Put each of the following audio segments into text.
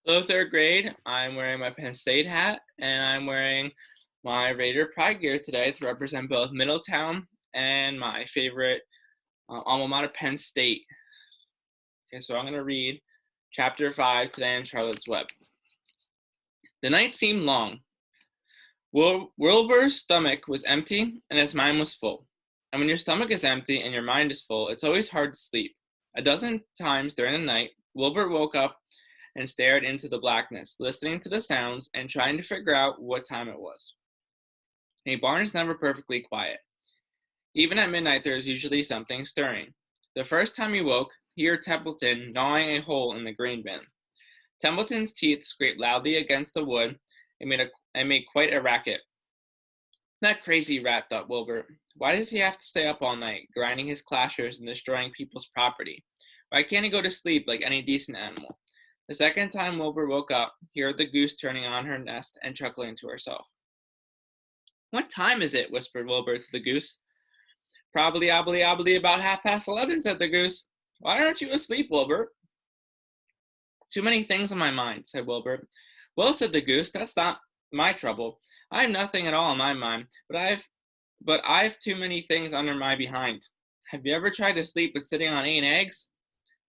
Hello, third grade. I'm wearing my Penn State hat and I'm wearing my Raider Pride gear today to represent both Middletown and my favorite alma mater, Penn State. Okay, so I'm going to read chapter 5 today in Charlotte's Web. The night seemed long. Wilbur's stomach was empty and his mind was full. And when your stomach is empty and your mind is full, it's always hard to sleep. A dozen times during the night, Wilbur woke up and stared into the blackness, listening to the sounds and trying to figure out what time it was. A barn is never perfectly quiet. Even at midnight, there is usually something stirring. The first time he woke, he heard Templeton gnawing a hole in the grain bin. Templeton's teeth scraped loudly against the wood and made quite a racket. That crazy rat, thought Wilbur. Why does he have to stay up all night, grinding his clashers and destroying people's property? Why can't he go to sleep like any decent animal? The second time Wilbur woke up, he heard the goose turning on her nest and chuckling to herself. What time is it? Whispered Wilbur to the goose. Probably obbly about 11:30, said the goose. Why aren't you asleep, Wilbur? Too many things on my mind, said Wilbur. Well, said the goose, that's not my trouble. I have nothing at all on my mind, but I've too many things under my behind. Have you ever tried to sleep with sitting on 8 eggs?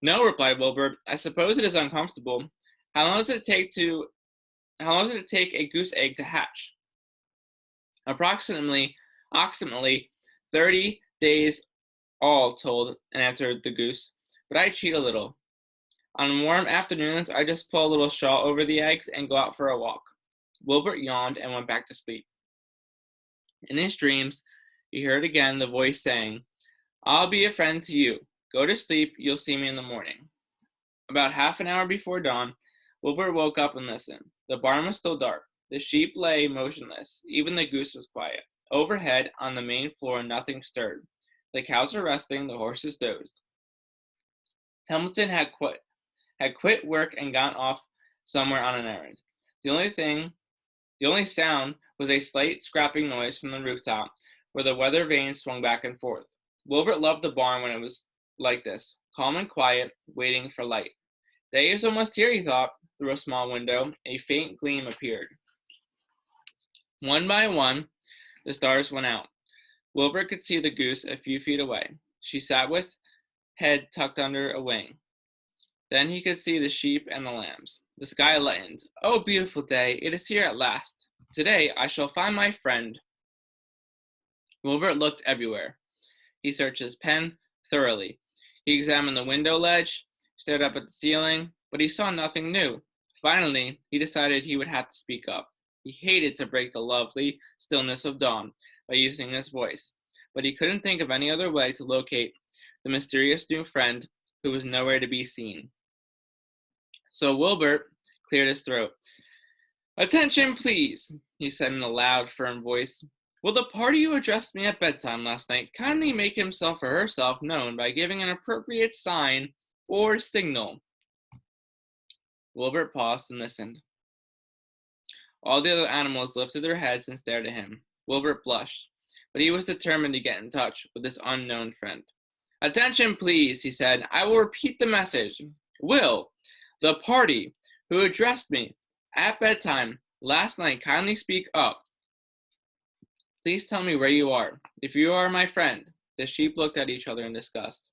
No, replied Wilbur. I suppose it is uncomfortable. How long does it take a goose egg to hatch? Approximately 30 days all told, answered the goose. But I cheat a little. On warm afternoons, I just pull a little shawl over the eggs and go out for a walk. Wilbur yawned and went back to sleep. In his dreams, he heard again the voice saying, I'll be a friend to you. Go to sleep, you'll see me in the morning. About half an hour before dawn, Wilbur woke up and listened. The barn was still dark. The sheep lay motionless. Even the goose was quiet. Overhead, on the main floor, nothing stirred. The cows were resting, the horses dozed. Templeton had quit work and gone off somewhere on an errand. The only sound was a slight scraping noise from the rooftop, where the weather vane swung back and forth. Wilbur loved the barn when it was like this, calm and quiet, waiting for light. Day is almost here, he thought. Through a small window, a faint gleam appeared. One by one, the stars went out. Wilbur could see the goose a few feet away. She sat with head tucked under a wing. Then he could see the sheep and the lambs. The sky lightened. Oh, beautiful day, it is here at last. Today I shall find my friend. Wilbur looked everywhere. He searched his pen thoroughly. He examined the window ledge, stared up at the ceiling, but he saw nothing new. Finally, he decided he would have to speak up. He hated to break the lovely stillness of dawn by using his voice, but he couldn't think of any other way to locate the mysterious new friend who was nowhere to be seen. So Wilbur cleared his throat. Attention, please, he said in a loud, firm voice. Will the party who addressed me at bedtime last night kindly make himself or herself known by giving an appropriate sign or signal? Wilbur paused and listened. All the other animals lifted their heads and stared at him. Wilbur blushed, but he was determined to get in touch with this unknown friend. Attention, please, he said. I will repeat the message. Will the party who addressed me at bedtime last night kindly speak up? Please tell me where you are. If you are my friend. The sheep looked at each other in disgust.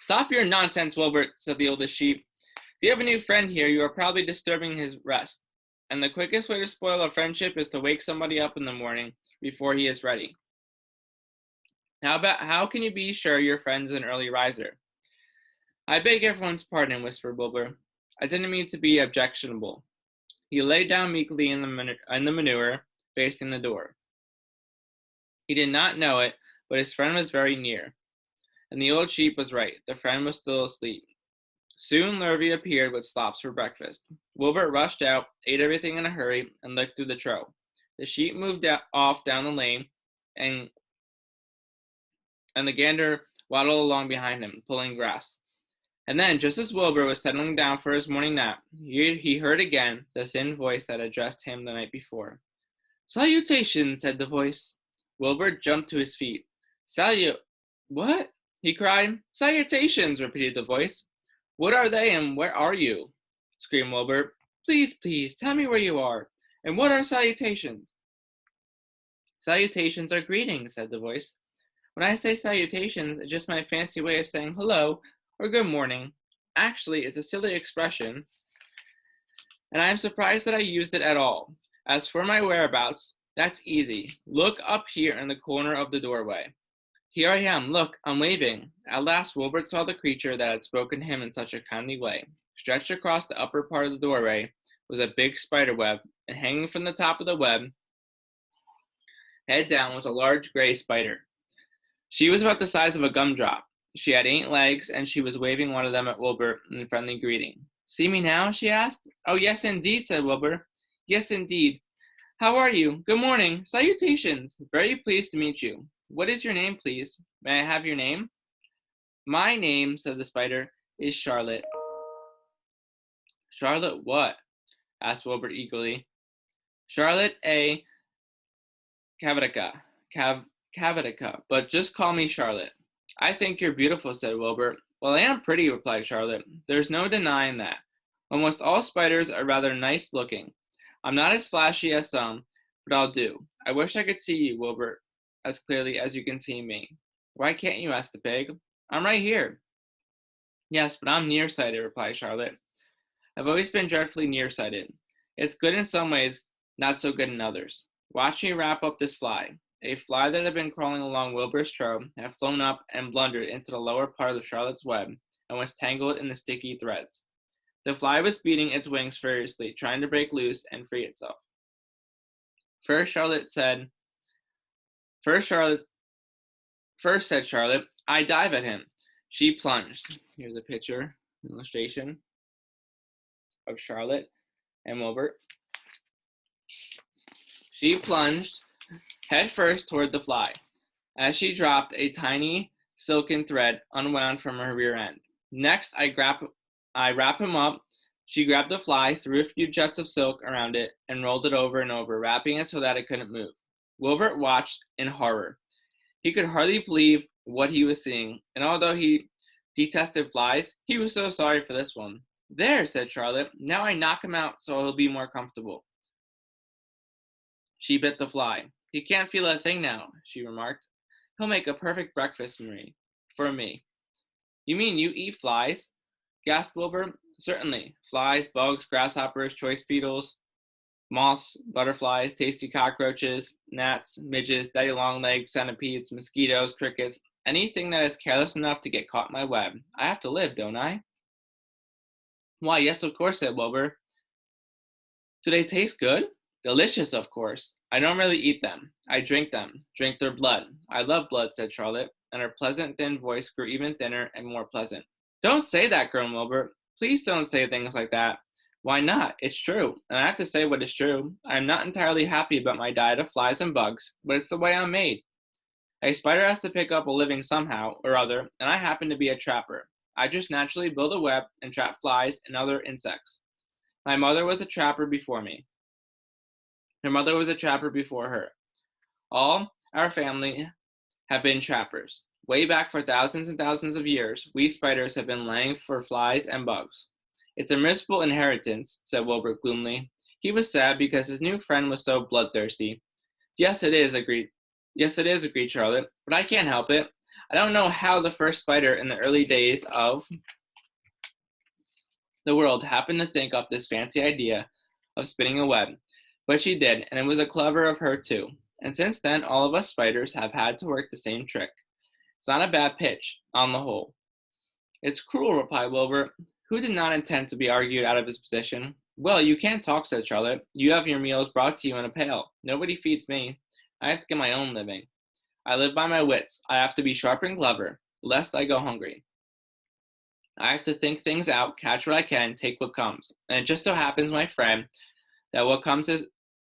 Stop your nonsense, Wilbur, said the oldest sheep. If you have a new friend here, you are probably disturbing his rest. And the quickest way to spoil a friendship is to wake somebody up in the morning before he is ready. How can you be sure your friend's an early riser? I beg everyone's pardon, whispered Wilbur. I didn't mean to be objectionable. He lay down meekly in the manure, facing the door. He did not know it, but his friend was very near. And the old sheep was right. The friend was still asleep. Soon Lurvy appeared with slops for breakfast. Wilbur rushed out, ate everything in a hurry, and looked through the trough. The sheep moved off down the lane, and the gander waddled along behind him, pulling grass. And then, just as Wilbur was settling down for his morning nap, he heard again the thin voice that addressed him the night before. Salutations, said the voice. Wilbur jumped to his feet. What? He cried. Salutations, repeated the voice. What are they and where are you? screamed Wilbur. Please, please, tell me where you are, and what are salutations? Salutations are greetings, said the voice. When I say salutations, it's just my fancy way of saying hello or good morning. Actually, it's a silly expression, and I am surprised that I used it at all. As for my whereabouts, that's easy. Look up here in the corner of the doorway. Here I am, look, I'm waving. At last Wilbur saw the creature that had spoken to him in such a kindly way. Stretched across the upper part of the doorway was a big spider web, and hanging from the top of the web, head down, was a large gray spider. She was about the size of a gumdrop. She had 8 legs, and she was waving one of them at Wilbur in friendly greeting. See me now? She asked. Oh, yes, indeed, said Wilbur. Yes, indeed. How are you? Good morning. Salutations. Very pleased to meet you. What is your name, please? May I have your name? My name, said the spider, is Charlotte. Charlotte what? Asked Wilbur eagerly. Charlotte A. Cavatica, but just call me Charlotte. I think you're beautiful, said Wilbur. Well, I am pretty, replied Charlotte. There's no denying that. Almost all spiders are rather nice looking. I'm not as flashy as some, but I'll do. I wish I could see you, Wilbur, as clearly as you can see me. Why can't you? Asked the pig. I'm right here. Yes, but I'm nearsighted, replied Charlotte. I've always been dreadfully nearsighted. It's good in some ways, not so good in others. Watch me wrap up this fly. A fly that had been crawling along Wilbur's throat had flown up and blundered into the lower part of Charlotte's web and was tangled in the sticky threads. The fly was beating its wings furiously, trying to break loose and free itself. First, said Charlotte, I dive at him. She plunged. Here's a picture, illustration of Charlotte and Wilbur. She plunged head first toward the fly. As she dropped, a tiny silken thread unwound from her rear end. Next, I wrap him up. She grabbed the fly, threw a few jets of silk around it, and rolled it over and over, wrapping it so that it couldn't move. Wilbur watched in horror. He could hardly believe what he was seeing, and although he detested flies, he was so sorry for this one. There, said Charlotte. Now I knock him out so he'll be more comfortable. She bit the fly. He can't feel a thing now, she remarked. He'll make a perfect breakfast for me. You mean you eat flies? Gasped Wilbur. Certainly. Flies, bugs, grasshoppers, choice beetles, moths, butterflies, tasty cockroaches, gnats, midges, daddy longlegs, centipedes, mosquitoes, crickets, anything that is careless enough to get caught in my web. I have to live, don't I? Why, yes, of course, said Wilbur. Do they taste good? Delicious, of course. I don't really eat them. I drink them, drink their blood. I love blood, said Charlotte, and her pleasant, thin voice grew even thinner and more pleasant. Don't say that, groaned Wilbur. Please don't say things like that. Why not? It's true, and I have to say what is true. I am not entirely happy about my diet of flies and bugs, but it's the way I'm made. A spider has to pick up a living somehow or other, and I happen to be a trapper. I just naturally build a web and trap flies and other insects. My mother was a trapper before me. Her mother was a trapper before her. All our family have been trappers. Way back for thousands and thousands of years, we spiders have been laying for flies and bugs. It's a miserable inheritance, said Wilbur gloomily. He was sad because his new friend was so bloodthirsty. Yes, it is, agreed Charlotte, but I can't help it. I don't know how the first spider in the early days of the world happened to think up this fancy idea of spinning a web, but she did, and it was a clever of her too. And since then, all of us spiders have had to work the same trick. It's not a bad pitch, on the whole. It's cruel, replied Wilbur, who did not intend to be argued out of his position. Well, you can't talk, said Charlotte. You have your meals brought to you in a pail. Nobody feeds me. I have to get my own living. I live by my wits. I have to be sharp and clever, lest I go hungry. I have to think things out, catch what I can, take what comes. And it just so happens, my friend, that what comes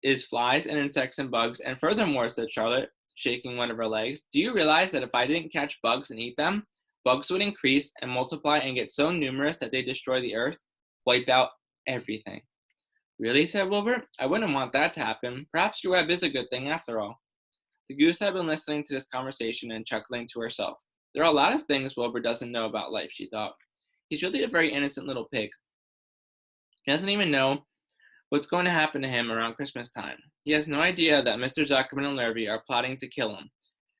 is flies and insects and bugs. And furthermore, said Charlotte, shaking one of her legs, do you realize that if I didn't catch bugs and eat them, bugs would increase and multiply and get so numerous that they destroy the earth, wipe out everything? Really, said Wilbur? I wouldn't want that to happen. Perhaps your web is a good thing after all. The goose had been listening to this conversation and chuckling to herself. There are a lot of things Wilbur doesn't know about life, she thought. He's really a very innocent little pig. He doesn't even know what's going to happen to him around Christmas time. He has no idea that Mr. Zuckerman and Lurvy are plotting to kill him,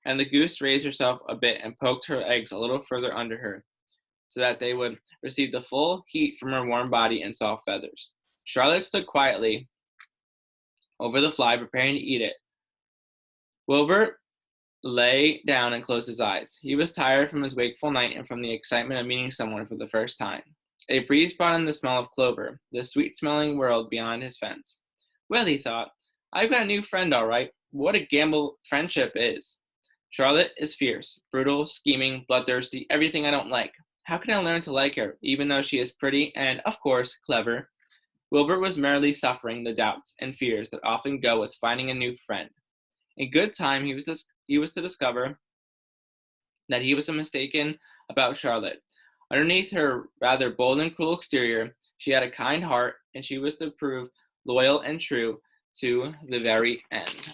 and the goose raised herself a bit and poked her eggs a little further under her, so that they would receive the full heat from her warm body and soft feathers. Charlotte stood quietly over the fly, preparing to eat it. Wilbur lay down and closed his eyes. He was tired from his wakeful night and from the excitement of meeting someone for the first time. A breeze brought him the smell of clover, the sweet-smelling world beyond his fence. Well, he thought, I've got a new friend, all right. What a gamble friendship is. Charlotte is fierce, brutal, scheming, bloodthirsty, everything I don't like. How can I learn to like her, even though she is pretty and, of course, clever? Wilbur was merely suffering the doubts and fears that often go with finding a new friend. In good time, he was to discover that he was mistaken about Charlotte. Underneath her rather bold and cruel exterior, she had a kind heart, and she was to prove loyal and true to the very end.